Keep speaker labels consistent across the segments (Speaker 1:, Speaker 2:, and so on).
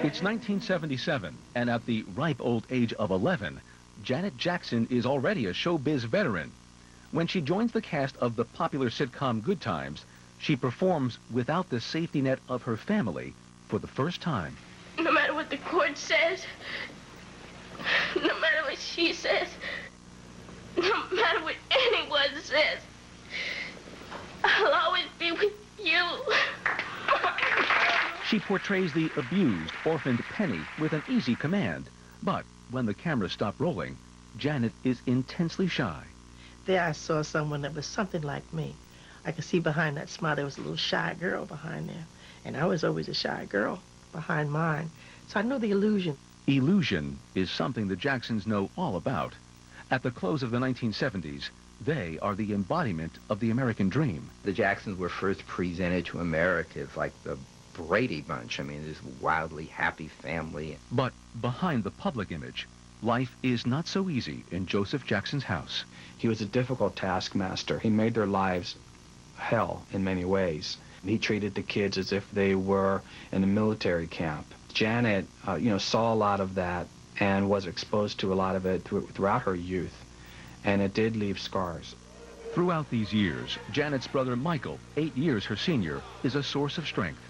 Speaker 1: It's 1977, and at the ripe old age of 11, Janet Jackson is already a showbiz veteran. When she joins the cast of the popular sitcom Good Times, she performs without the safety net of her family for the first time.
Speaker 2: No matter what the court says, no matter what she says, no matter what anyone says, I'll always be with you.
Speaker 1: She portrays the abused, orphaned Penny with an easy command. But when the cameras stop rolling, Janet is intensely shy.
Speaker 3: There I saw someone that was something like me. I could see behind that smile there was a little shy girl behind there. And I was always a shy girl behind mine. So I know the illusion.
Speaker 1: Illusion is something the Jacksons know all about. At the close of the 1970s, they are the embodiment of the American dream.
Speaker 4: The Jacksons were first presented to America as like the Brady Bunch. I mean, this wildly happy family.
Speaker 1: But behind the public image, life is not so easy in Joseph Jackson's house.
Speaker 5: He was a difficult taskmaster. He made their lives hell in many ways. He treated the kids as if they were in a military camp. Janet, saw a lot of that and was exposed to a lot of it throughout her youth, and it did leave scars.
Speaker 1: Throughout these years, Janet's brother Michael, 8 years her senior, is a source of strength.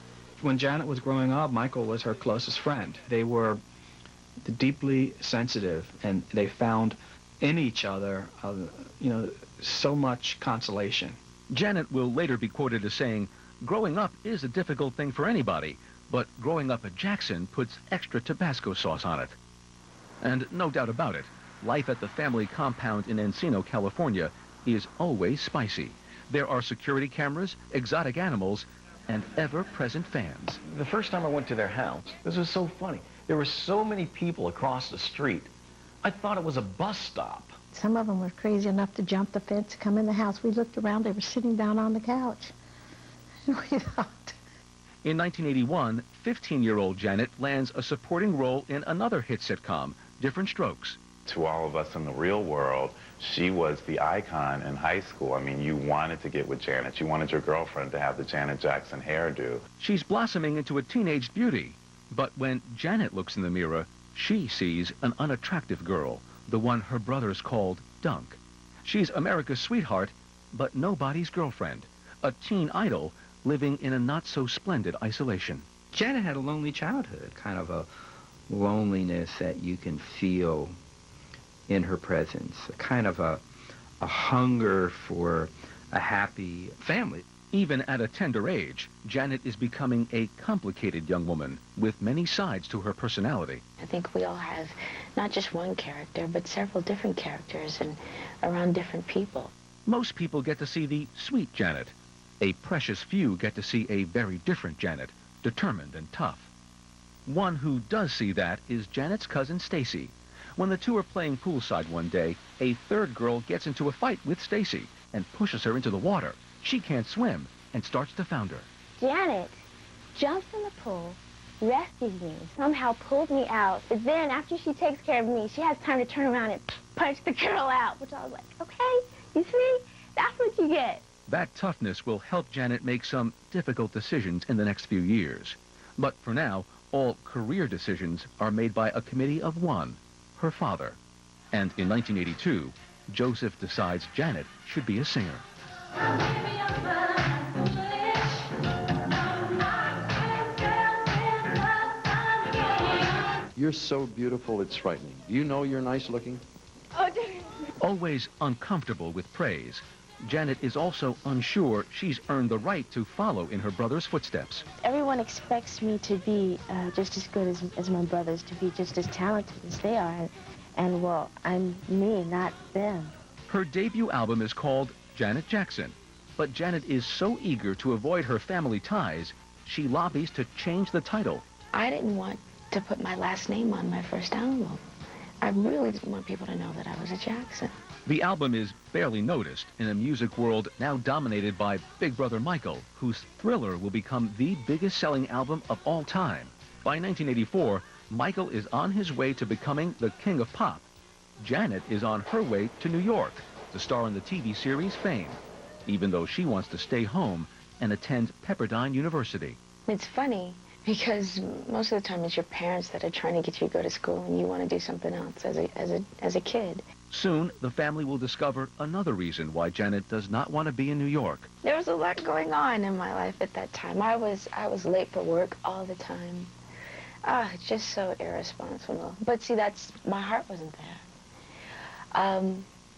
Speaker 5: When Janet was growing up, Michael was her closest friend. They were deeply sensitive, and they found in each other, so much consolation.
Speaker 1: Janet will later be quoted as saying, "Growing up is a difficult thing for anybody, but growing up a Jackson puts extra Tabasco sauce on it." And no doubt about it, life at the family compound in Encino, California is always spicy. There are security cameras, exotic animals, and ever-present fans.
Speaker 6: The first time I went to their house, this was so funny. There were so many people across the street. I thought it was a bus stop.
Speaker 7: Some of them were crazy enough to jump the fence, come in the house. We looked around, they were sitting down on the couch. And we thought.
Speaker 1: In 1981, 15-year-old Janet lands a supporting role in another hit sitcom, Different Strokes.
Speaker 8: To all of us in the real world, she was the icon in high school. I mean, you wanted to get with Janet. You wanted your girlfriend to have the Janet Jackson hairdo.
Speaker 1: She's blossoming into a teenage beauty. But when Janet looks in the mirror, she sees an unattractive girl, the one her brothers called Dunk. She's America's sweetheart, but nobody's girlfriend, a teen idol living in a not-so-splendid isolation.
Speaker 4: Janet had a lonely childhood, kind of a loneliness that you can feel in her presence, a kind of a hunger for a happy family.
Speaker 1: Even at a tender age, Janet is becoming a complicated young woman with many sides to her personality.
Speaker 9: I think we all have not just one character, but several different characters and around different people.
Speaker 1: Most people get to see the sweet Janet. A precious few get to see a very different Janet, determined and tough. One who does see that is Janet's cousin Stacy. When the two are playing poolside one day, a third girl gets into a fight with Stacy and pushes her into the water. She can't swim and starts to founder.
Speaker 10: Janet jumps in the pool, rescues me, somehow pulls me out. But then after she takes care of me, she has time to turn around and punch the girl out, which I was like, okay, you see? That's what you get.
Speaker 1: That toughness will help Janet make some difficult decisions in the next few years. But for now, all career decisions are made by a committee of one, her father. And in 1982, Joseph decides Janet should be a singer.
Speaker 11: You're so beautiful, it's frightening. Do you know you're nice looking?
Speaker 1: Always uncomfortable with praise, Janet is also unsure she's earned the right to follow in her brother's footsteps.
Speaker 7: Everyone expects me to be just as good as my brothers, to be just as talented as they are. And well, I'm me, not them.
Speaker 1: Her debut album is called Janet Jackson. But Janet is so eager to avoid her family ties, she lobbies to change the title.
Speaker 9: I didn't want to put my last name on my first album. I really didn't want people to know that I was a Jackson.
Speaker 1: The album is barely noticed in a music world now dominated by Big Brother Michael, whose Thriller will become the biggest-selling album of all time. By 1984, Michael is on his way to becoming the king of pop. Janet is on her way to New York to star in the TV series Fame, even though she wants to stay home and attend Pepperdine University.
Speaker 9: It's funny Because most of the time it's your parents that are trying to get you to go to school and you want to do something else as a kid.
Speaker 1: Soon, the family will discover another reason why Janet does not want to be in New York.
Speaker 9: There was a lot going on in my life at that time. I was late for work all the time. Just so irresponsible. But see, my heart wasn't there.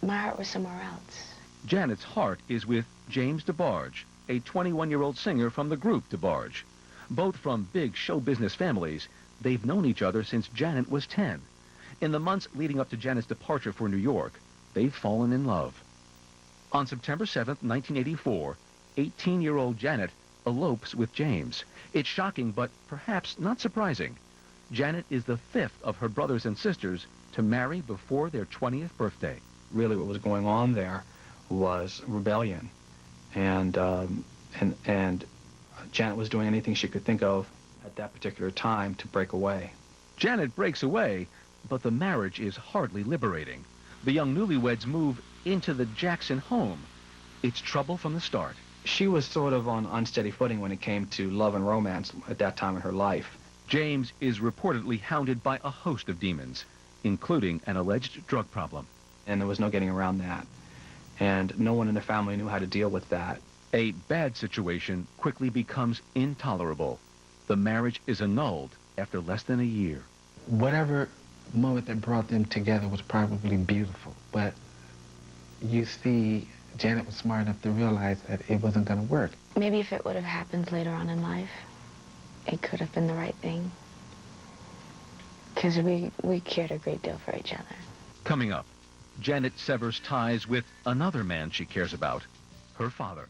Speaker 9: My heart was somewhere else.
Speaker 1: Janet's heart is with James DeBarge, a 21-year-old singer from the group DeBarge. Both from big show business families, they've known each other since Janet was 10. In the months leading up to Janet's departure for New York, they've fallen in love. On September 7th, 1984, 18-year-old Janet elopes with James. It's shocking, but perhaps not surprising. Janet is the fifth of her brothers and sisters to marry before their 20th birthday.
Speaker 5: Really what was going on there was rebellion. And Janet was doing anything she could think of at that particular time to break away.
Speaker 1: Janet breaks away, but the marriage is hardly liberating. The young newlyweds move into the Jackson home. It's trouble from the start.
Speaker 5: She was sort of on unsteady footing when it came to love and romance at that time in her life.
Speaker 1: James is reportedly hounded by a host of demons, including an alleged drug problem.
Speaker 5: And there was no getting around that. And no one in the family knew how to deal with that.
Speaker 1: A bad situation quickly becomes intolerable. The marriage is annulled after less than a year.
Speaker 12: Whatever moment that brought them together was probably beautiful, but you see, Janet was smart enough to realize that it wasn't going to work.
Speaker 9: Maybe if it would have happened later on in life, it could have been the right thing. Because we cared a great deal for each other.
Speaker 1: Coming up, Janet severs ties with another man she cares about, her father.